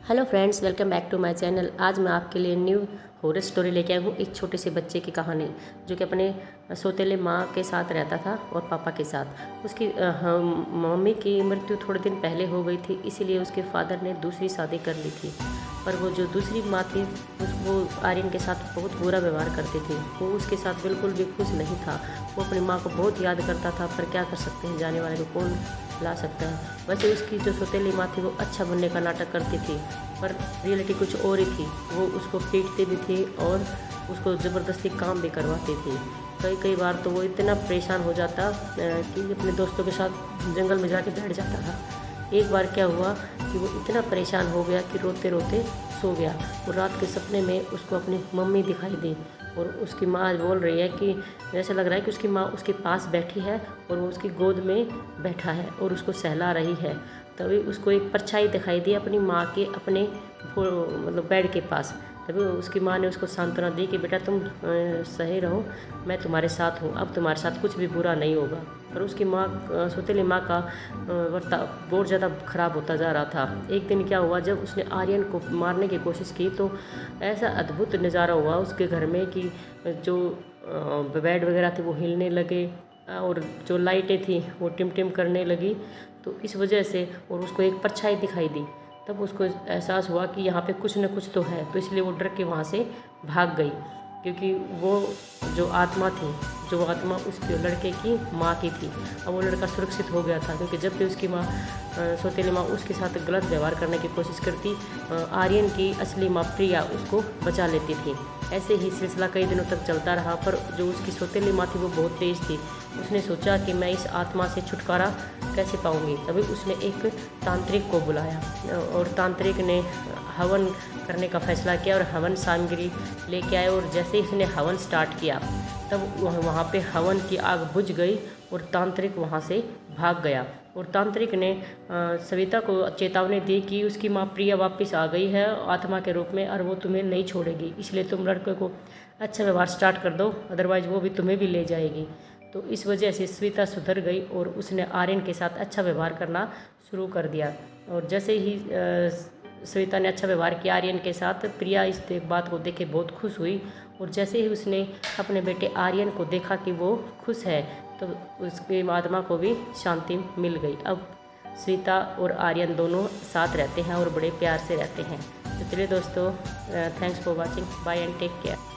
Hello friends, welcome back to my channel. आज मैं आपके लिए न्यू हॉरर स्टोरी लेके आई हूँ। एक छोटे से बच्चे की कहानी जो कि अपने सौतेले माँ के साथ रहता था और पापा के साथ। उसकी मम्मी की मृत्यु थोड़े दिन पहले हो गई थी, इसीलिए उसके फादर ने दूसरी शादी कर ली थी। पर वो जो दूसरी माँ थी वो आर्यन के साथ बहुत बुरा व्यवहार करती थी। वो उसके साथ बिल्कुल भी खुश नहीं था। वो अपनी माँ को बहुत याद करता था, पर क्या कर सकते हैं, जाने वाले को कौन ला सकता है। वैसे उसकी जो सौतेली माँ थी वो अच्छा बनने का नाटक करती थी, पर रियलिटी कुछ और ही थी। वो उसको पीटती भी थी और उसको ज़बरदस्ती काम भी करवाती थी। कई कई बार तो वो इतना परेशान हो जाता कि अपने दोस्तों के साथ जंगल में जाके बैठ जाता था। एक बार क्या हुआ कि वो इतना परेशान हो गया कि रोते रोते सो गया और रात के सपने में उसको अपनी मम्मी दिखाई दी और उसकी माँ आज बोल रही है कि ऐसा लग रहा है कि उसकी माँ उसके पास बैठी है और वो उसकी गोद में बैठा है और उसको सहला रही है। तभी उसको एक परछाई दिखाई दी अपनी माँ के अपने मतलब बेड के पास। तभी उसकी माँ ने उसको सांत्वना दी कि बेटा तुम सही रहो, मैं तुम्हारे साथ हूँ, अब तुम्हारे साथ कुछ भी बुरा नहीं होगा। पर उसकी माँ सौतेली माँ का बर्ताव बहुत ज़्यादा ख़राब होता जा रहा था। एक दिन क्या हुआ, जब उसने आर्यन को मारने की कोशिश की तो ऐसा अद्भुत नज़ारा हुआ उसके घर में कि जो बेड वगैरह थे वो हिलने लगे और जो लाइटें थी वो टिम टिम करने लगी। तो इस वजह से और उसको एक परछाई दिखाई दी। तब उसको एहसास हुआ कि यहाँ पे कुछ न कुछ तो है, तो इसलिए वो डर के वहाँ से भाग गई। क्योंकि वो जो आत्मा थी, जो आत्मा उसके लड़के की माँ की थी, अब वो लड़का सुरक्षित हो गया था। क्योंकि जब भी उसकी माँ सौतेली माँ उसके साथ गलत व्यवहार करने की कोशिश करती, आर्यन की असली माँ प्रिया उसको बचा लेती थी। ऐसे ही सिलसिला कई दिनों तक चलता रहा। पर जो उसकी सौतेली माँ थी वो बहुत तेज़ थी। उसने सोचा कि मैं इस आत्मा से छुटकारा कैसे पाऊंगी। तभी उसने एक तांत्रिक को बुलाया और तांत्रिक ने हवन करने का फैसला किया और हवन सामग्री लेके आए। और जैसे ही उसने हवन स्टार्ट किया तब वहाँ पे हवन की आग बुझ गई और तांत्रिक वहाँ से भाग गया। और तांत्रिक ने सविता को चेतावनी दी कि उसकी माँ प्रिया वापस आ गई है आत्मा के रूप में और वो तुम्हें नहीं छोड़ेगी, इसलिए तुम लड़के को अच्छा व्यवहार स्टार्ट कर दो, अदरवाइज़ वो भी तुम्हें भी ले जाएगी। तो इस वजह से सविता सुधर गई और उसने आर्यन के साथ अच्छा व्यवहार करना शुरू कर दिया। और जैसे ही सविता ने अच्छा व्यवहार किया आर्यन के साथ, प्रिया इस बात को देख के बहुत खुश हुई। और जैसे ही उसने अपने बेटे आर्यन को देखा कि वो खुश है, तो उसकी आत्मा को भी शांति मिल गई। अब सविता और आर्यन दोनों साथ रहते हैं और बड़े प्यार से रहते हैं। तो चलिए दोस्तों, thanks for watching, bye and take care.